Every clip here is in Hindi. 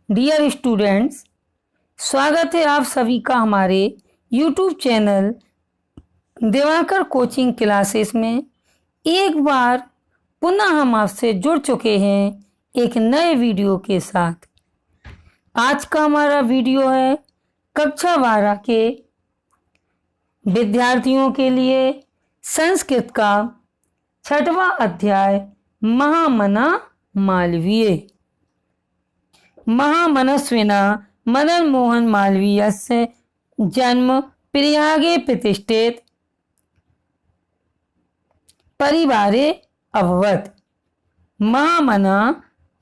डियर स्टूडेंट्स, स्वागत है आप सभी का हमारे YouTube channel Diwakar coaching classes में। एक बार पुनः हम आपसे जुड़ चुके हैं एक नए वीडियो के साथ। आज का हमारा वीडियो है कक्षा 12 के विद्यार्थियों के लिए संस्कृत का 6वां अध्याय महामना मालवीय। महामनस्विना मदन मोहन मालवीयस्य जन्म प्रयागे प्रतिष्ठित परिवारे अभवत्। महामना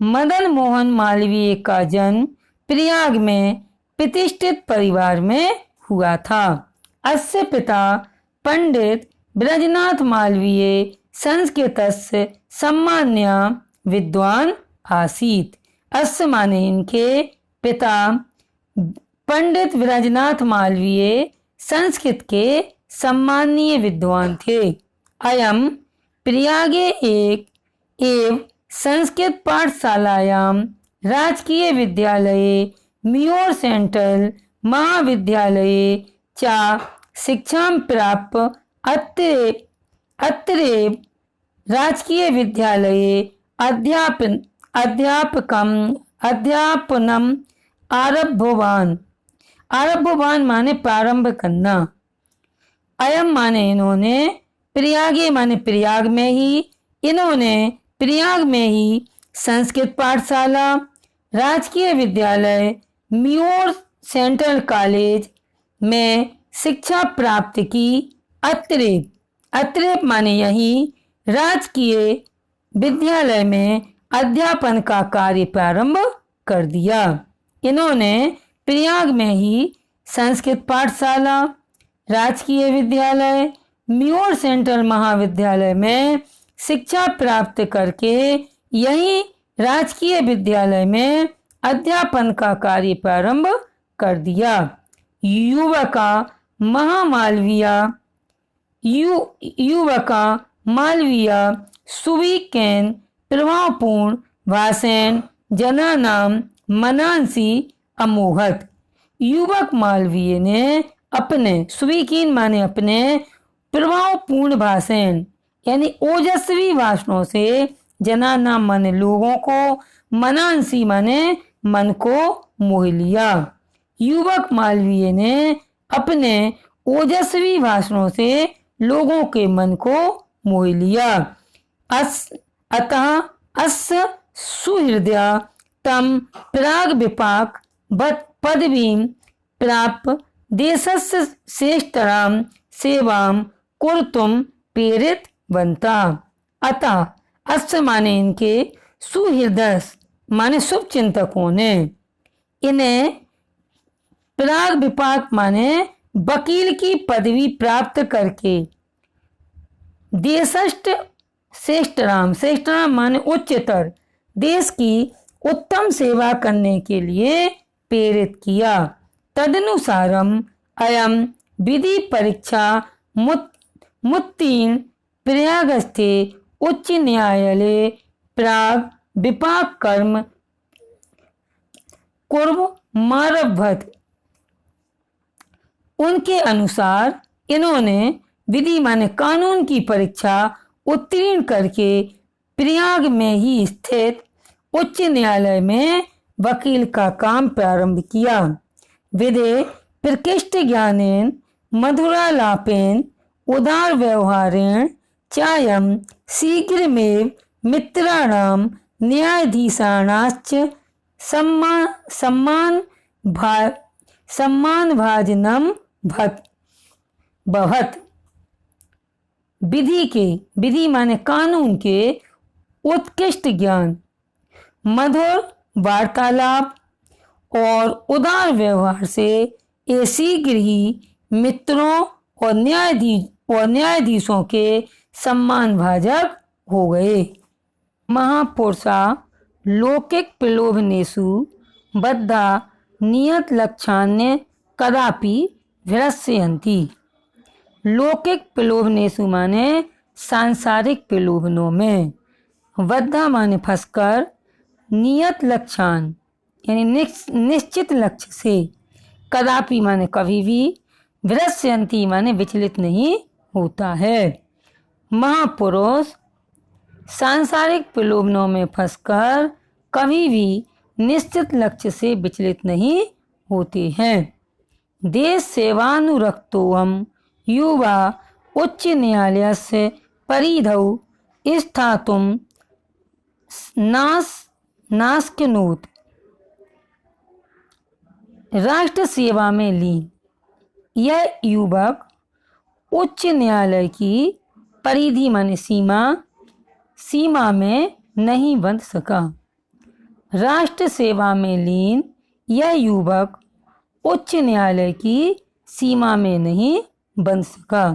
मदन मोहन मालवीय का जन्म प्रयाग में प्रतिष्ठित परिवार में हुआ था। अस्य पिता पंडित ब्रजनाथ मालवीय संस्कृतस्य सामान्य विद्वान आसीत्। अस्य माने इनके पिता पंडित ब्रजनाथ मालवीय संस्कृत के सम्मानीय विद्वान थे। अयम प्रयागे एक एव संस्कृत पाठशालायां राजकीय विद्यालये म्योर सेंट्रल महाविद्यालये च शिक्षां प्राप्य अत्रैव राजकीय विद्यालये अध्यापनम आरब्धवान। आरब्धवान माने प्रारंभ करना। अयम माने इन्होंने, प्रयागे माने प्रयाग में ही, इन्होंने प्रयाग में ही संस्कृत पाठशाला, राजकीय विद्यालय म्योर सेंट्रल कॉलेज में शिक्षा प्राप्त की। अत्रैव माने यही राजकीय विद्यालय में अध्यापन का कार्य प्रारंभ कर दिया। इन्होंने प्रयाग में ही संस्कृत पाठशाला, राजकीय विद्यालय म्योर सेंट्रल महाविद्यालय में शिक्षा प्राप्त करके यही राजकीय विद्यालय में अध्यापन का कार्य प्रारंभ कर दिया। युवका मालवीय सुविकेन प्रभावपूर्ण भाषण जनानाम मनांसी अमोहत। युवक मालवीय ने अपने, सुविकीन माने अपने, प्रभावपूर्ण भाषण यानी ओजस्वी भाषणों से जनानाम माने लोगों को, मनांसी माने मन को मोह लिया। युवक मालवीय ने अपने ओजस्वी भाषणों से लोगों के मन को मोह लिया। अतः अस्य सुहृदय तम प्राग विपाक पदवीं प्राप्य देशस्य श्रेष्ठतरां सेवां कुर्तुं प्रेरित बनता। अतः अस्य माने इनके, सुहृदय माने शुभ चिंतकों ने इन्हें प्राग विपाक माने वकील की पदवी प्राप्त करके देशस्थ श्रेष्ठतराम, श्रेष्ठतराम माने उच्चतर, देश की उत्तम सेवा करने के लिए प्रेरित किया। तदनुसारम अयम विधि परीक्षा मुत्तीर्ण प्रयागस्थे उच्च न्यायालय प्राग विपाक कर्म कुर्वमारभत। उनके अनुसार इन्होंने विधि माने कानून की परीक्षा उत्तीर्ण करके प्रयाग में ही स्थित उच्च न्यायालय में वकील का काम प्रारंभ किया। विधे प्रकृष्ट ज्ञानेन मधुरालापेन उदार व्यवहारेण चायम शीघ्रमेव मित्राणाम न्यायाधीशानाश्च सम्मान भाजनम भवत। विधि माने कानून के उत्कृष्ट ज्ञान, मधुर वार्तालाप और उदार व्यवहार से ये शीघ्र ही मित्रों और न्यायाधीशों के सम्मान भाजक हो गए। महापुरुषा लौकिक प्रलोभनेषु बद्धा नियत लक्ष्यान्य कदापि भ्रश्यन्ति। लौकिक प्रलोभनेषु माने सांसारिक प्रलोभनों में, बद्धा माने फंसकर, नियत लक्ष्यान यानी निश्चित लक्ष्य से, कदापि माने कभी भी, विरस्यन्ति माने विचलित नहीं होता है। महापुरुष सांसारिक प्रलोभनों में फंसकर कभी भी निश्चित लक्ष्य से विचलित नहीं होते हैं। देश सेवानुरक्तोऽहं युवा उच्च न्यायालयस्य परिधौ स्थातुं नाशक्नोत्। राष्ट्र सेवा में लीन यह युवक उच्च न्यायालय की परिधि माने सीमा में नहीं बंध सका। राष्ट्र सेवा में लीन यह युवक उच्च न्यायालय की सीमा में नहीं बंध सका।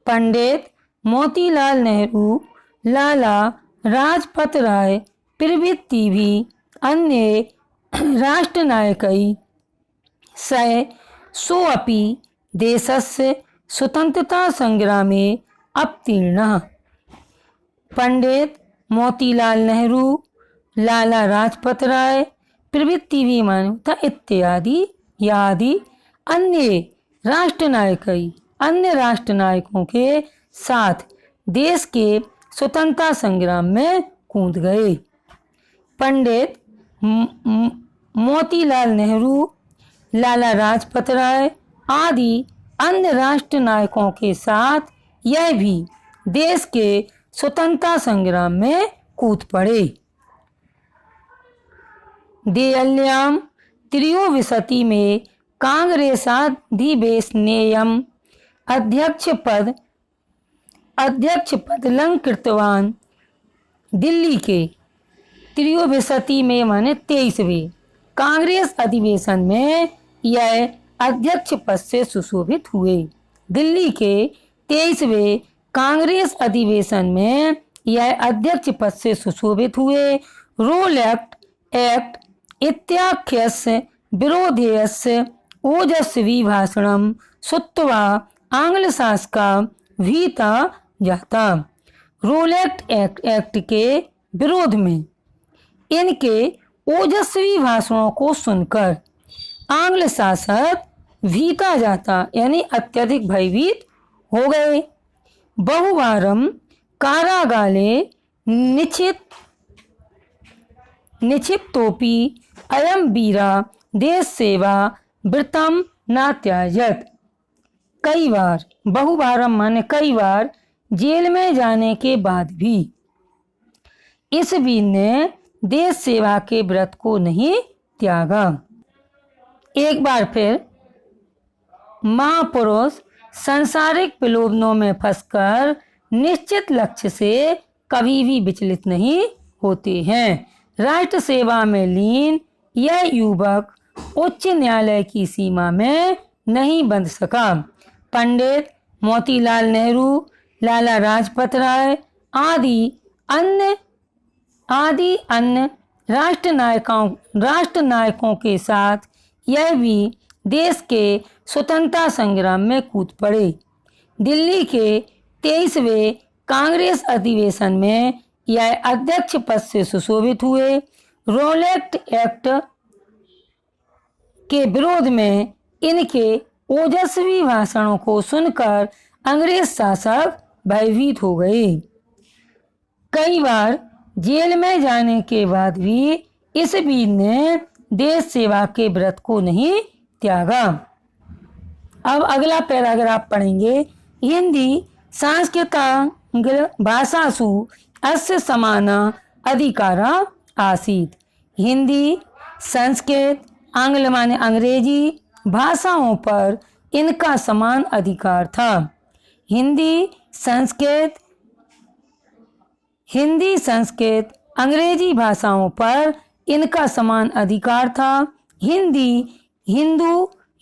पंडित मोतीलाल नेहरू, लाला लाजपत राय प्रभृति भी अन्य राष्ट्रनायकै सोऽपि देशस्य स्वतंत्रता संग्रामे अवतीर्णः। पंडित मोतीलाल नेहरू, लाला लाजपत राय प्रभृति भी मानवता इत्यादि आदि अन्य राष्ट्रनायकों के साथ देश के स्वतंत्रता संग्राम में कूद गए। पंडित मोतीलाल नेहरू, लाला लाजपत राय आदि अन्य राष्ट्रनायकों के साथ यह भी देश के स्वतंत्रता संग्राम में कूद पड़े। देहल्यां त्रयोविंशति में कांग्रेसाधिवेशनेयम् अध्यक्ष पद अलंकृतवान्। दिल्ली के त्रयोविंशति में माने 23वें कांग्रेस अधिवेशन में यह अध्यक्ष पद से सुशोभित हुए। दिल्ली के 23वें कांग्रेस अधिवेशन में यह अध्यक्ष पद से सुशोभित हुए। रोल एक्ट इत्याख्यस्य विरोधेयस्य ओजस्वी भाषणं श्रुत्वा आंग्लशासका भीता जाता। रोल एक्ट के विरोध में इनके ओजस्वी भाषणों को सुनकर आंग्ल शासक भीता जाता यानी अत्यधिक भयभीत हो गए। बहुवारं कारागारे निक्षिप्तोपि अयं वीरा देश सेवा व्रतं न त्याजत। कई बार, बहुवारम माने कई बार, जेल में जाने के बाद भी इस वीर ने देश सेवा के व्रत को नहीं त्यागा। एक बार फिर महापुरुष सांसारिक प्रलोभनों में फंसकर निश्चित लक्ष्य से कभी भी विचलित नहीं होते हैं। राष्ट्र सेवा में लीन यह युवक उच्च न्यायालय की सीमा में नहीं बंध सका। पंडित मोतीलाल नेहरू, लाला लाजपत राय आदि अन्य राष्ट्रनायकों के साथ यह भी देश के स्वतंत्रता संग्राम में कूद पड़े। दिल्ली के 23वें कांग्रेस अधिवेशन में यह अध्यक्ष पद से सुशोभित हुए। रोल एक्ट के विरोध में इनके ओजस्वी भाषणों को सुनकर अंग्रेज शासक भयभीत हो गए। कई बार जेल में जाने के बाद भी इस वीर ने देश सेवा के व्रत को नहीं त्यागा। अब अगला पैराग्राफ पढ़ेंगे। हिंदी संस्कृतांग्ल भाषासु अस्य समाना अधिकारा आसीत्। हिंदी, संस्कृत, आंग्ल माने अंग्रेजी भाषाओं पर इनका समान अधिकार था। हिंदी, संस्कृत, अंग्रेजी भाषाओं पर इनका समान अधिकार था। हिंदी,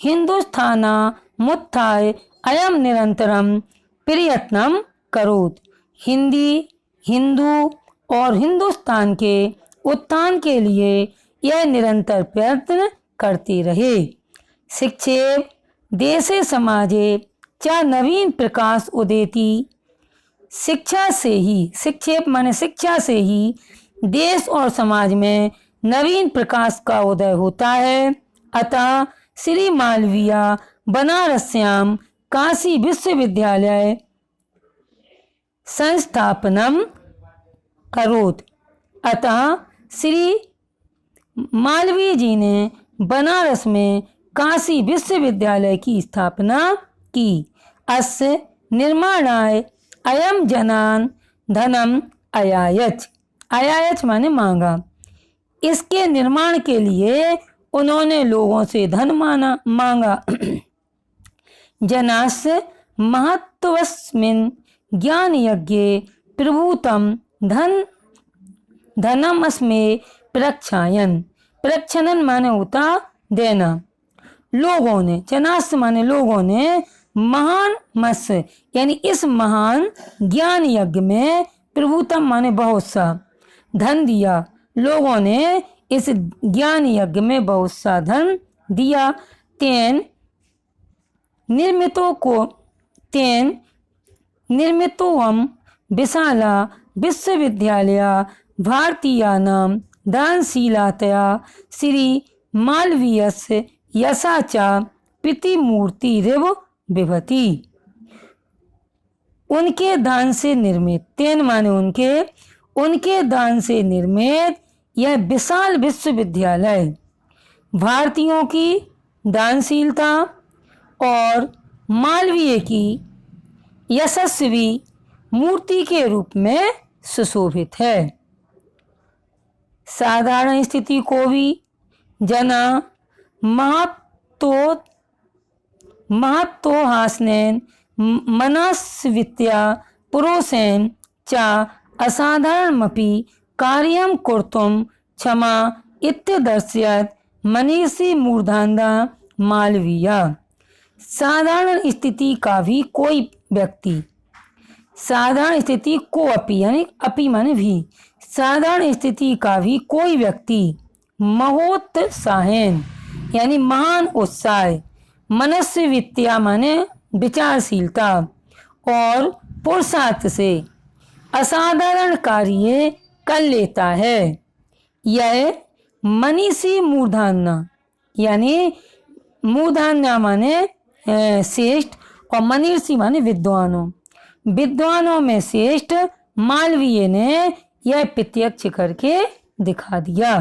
हिंदुस्थाना मुत्थाय अयम निरंतरम प्रयत्नम करोत। हिंदी, हिंदू और हिंदुस्तान के उत्थान के लिए यह निरंतर प्रयत्न करते रहे। शिक्षेप देशे समाजे च नवीन प्रकाश उदेति। शिक्षा से ही, शिक्षेप माने शिक्षा से ही देश और समाज में नवीन प्रकाश का उदय होता है। अतः श्री मालवीय बनारस्यां काशी विश्वविद्यालय संस्थापनम करोत्। अतः श्री मालवीय जी ने बनारस में काशी विश्वविद्यालय की स्थापना की। अस्य निर्माणाय अयम जनान धनम अयायच। अयायच माने मांगा। इसके निर्माण के लिए उन्होंने लोगों से धन मांगा। जनास्य महत्वस्मिन् ज्ञान यज्ञे प्रभूतम धनम अस्मे प्रक्षायन। प्रक्षणन माने होता देना। लोगों ने, जनास माने लोगों ने, महान मत्स्य यानी इस महान ज्ञान यज्ञ में प्रभुतम माने बहुत सा धन दिया। लोगों ने इस ज्ञान यज्ञ में बहुत सा धन दिया। तेन निर्मितोऽहं विशाला विश्वविद्यालय भारतीयानां दानशीलतया श्री मालवीयस्य यशा च प्रतिमूर्तिरिव विभति। उनके दान से निर्मित, तेन माने उनके दान से निर्मित यह विशाल विश्वविद्यालय भारतीयों की दानशीलता और मालवीय की यशस्वी मूर्ति के रूप में सुशोभित है। साधारण स्थिति को भी जना महत्तो हासनेन मनस्वित्या पुरुषेन च असाधारणमपि कार्यं कर्तुं क्षमा इत्यदर्शयत् मनीषी मूर्धान्धा मालवीय। साधारण स्थिति का भी कोई व्यक्ति, साधारण स्थिति को अपि यानी अपि माने भी, साधारण स्थिति का भी कोई व्यक्ति महोत्साहेन यानी महान उत्साह, मनस्वित्या माने विचारशीलता और पुरुषार्थ से असाधारण कार्य कर लेता है। यह मनीषी मूर्धान्ना यानी मूर्धान्ना माने श्रेष्ठ और मनीषी माने विद्वानों, विद्वानों में श्रेष्ठ मालवीय ने यह प्रत्यक्ष करके दिखा दिया।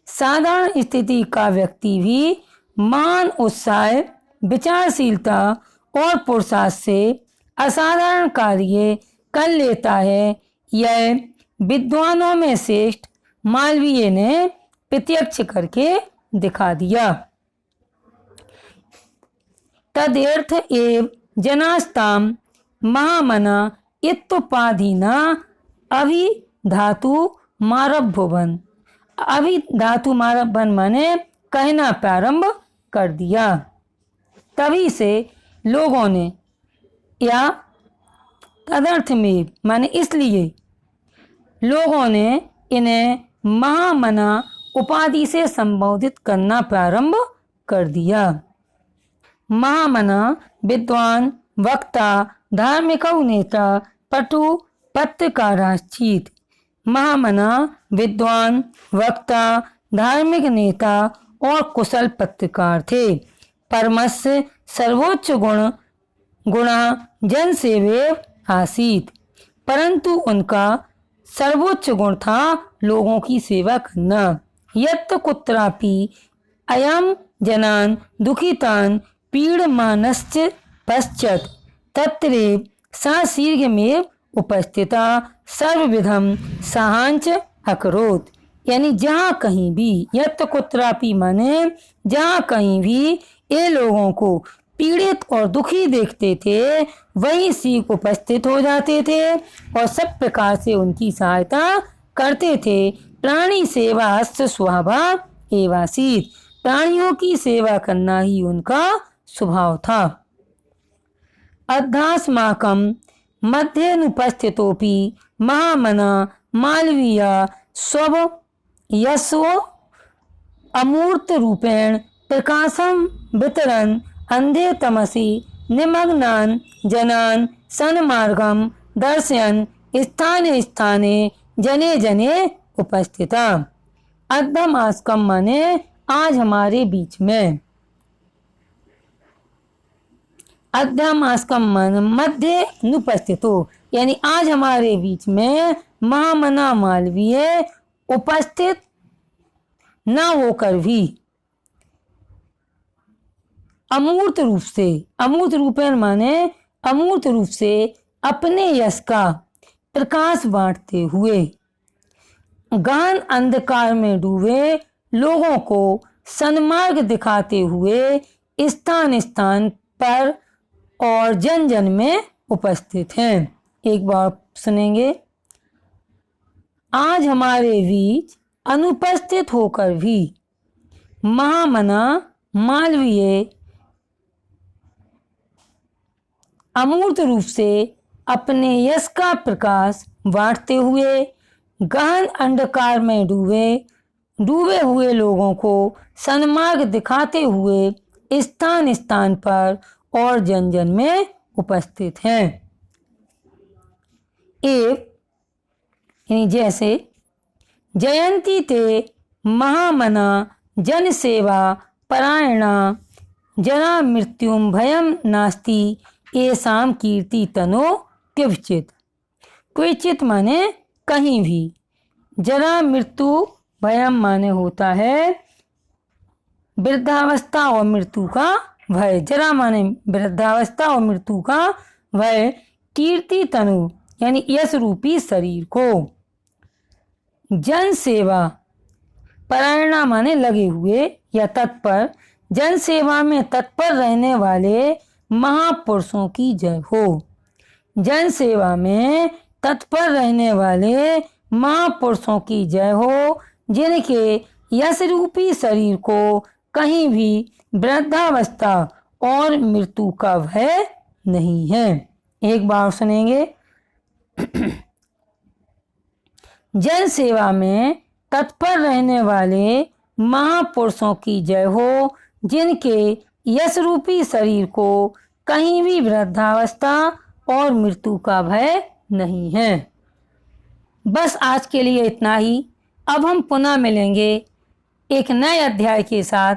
साधारण स्थिति का व्यक्ति भी महान उत्साह, विचारशीलता और पुरुषार्थ से असाधारण कार्य कर लेता है। यह विद्वानों में श्रेष्ठ मालवीय ने प्रत्यक्ष करके दिखा दिया। तदर्थ एव जनास्ताम महामना इत्युपाधिना अभिधातु मारभ्युवन। अभिधातु मारभ्युवन माने कहना प्रारंभ कर दिया। तभी से लोगों ने, या तदर्थ में माने इसलिए लोगों ने इन्हें महामना उपाधि से संबोधित करना प्रारंभ कर दिया। महामना विद्वान, वक्ता, धार्मिक नेता, पटु, पत्रकाराश्चित। महामना विद्वान, वक्ता, धार्मिक नेता और कुशल पत्रकार थे। परमस्य सर्वोच्च गुणा जनसेवे आसीत, परंतु उनका सर्वोच्च गुण था लोगों की सेवा करना। यत् कुत्रापि अयम जनान दुखितान पीडमानश्च पश्चात् तत्रैव सा शीघ्रमेव उपस्थिता सर्वविधम साहांच अकरोत्। यानी जहाँ कहीं भी, यत् कुत्रापि माने जहाँ कहीं भी ये लोगों को पीड़ित और दुखी देखते थे वहीं शीघ्र उपस्थित हो जाते थे और सब प्रकार से उनकी सहायता करते थे। प्राणी सेवा स्वभाव एवासीत। प्राणियों की सेवा करना ही उनका स्वभाव था। अध्यास्माकं मध्येनुपस्थितोऽपि महामना मालवीय स्व यशो अमूर्त रूपेण प्रकाशं वितरन् अंधे तमसि निमग्नान् जनान् सन्मार्गं दर्शयन् स्थाने स्थाने जने जने उपस्थिता। अद्धम आस्कम माने आज हमारे बीच में। अद्धम आस्कम माने मध्य अनुपस्थितो, यानी आज हमारे बीच में महामना मालवीय उपस्थित न होकर भी अमूर्त रूप से, अमूर्त रूपेण माने अमूर्त रूप से अपने यश का प्रकाश बांटते हुए गहन अंधकार में डूबे लोगों को सन्मार्ग दिखाते हुए स्थान स्थान पर और जन जन में उपस्थित हैं। एक बार सुनेंगे। आज हमारे बीच अनुपस्थित होकर भी महामना मालवीय अमूर्त रूप से अपने यश का प्रकाश बांटते हुए गहन अंधकार में डूबे हुए लोगों को सन्मार्ग दिखाते हुए स्थान स्थान पर और जन जन में उपस्थित हैं। एक यानी जैसे जयंती ते महामना जन सेवा परायणा जना मृत्युम भयम नास्ति एसाम कीर्ति तनो क्वचित। क्वचित माने कहीं भी, जरा मृत्यु भयम माने होता है वृद्धावस्था और मृत्यु का भय। जरा माने वृद्धावस्था और मृत्यु का भय। कीर्ति तनु यानी यश रूपी शरीर को। जन सेवा परायणा माने लगे हुए या तत्पर। जन सेवा में तत्पर रहने वाले महापुरुषों की जय हो। जन सेवा में तत्पर रहने वाले महापुरुषों की जय हो, जिनके यश रूपी शरीर को कहीं भी वृद्धावस्था और मृत्यु का भय नहीं है। एक बार सुनेंगे। जन सेवा में तत्पर रहने वाले महापुरुषों की जय हो, जिनके यश रूपी शरीर को कहीं भी वृद्धावस्था और मृत्यु का भय नहीं है। बस आज के लिए इतना ही। अब हम पुनः मिलेंगे एक नए अध्याय के साथ।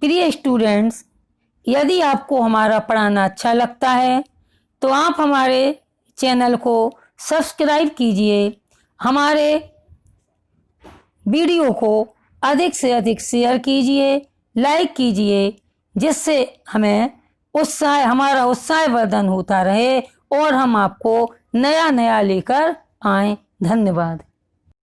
प्रिय स्टूडेंट्स, यदि आपको हमारा पढ़ाना अच्छा लगता है तो आप हमारे चैनल को सब्सक्राइब कीजिए, हमारे वीडियो को अधिक से अधिक शेयर कीजिए, लाइक कीजिए, जिससे हमारा उत्साहवर्धन होता रहे और हम आपको नया नया लेकर आएं। धन्यवाद।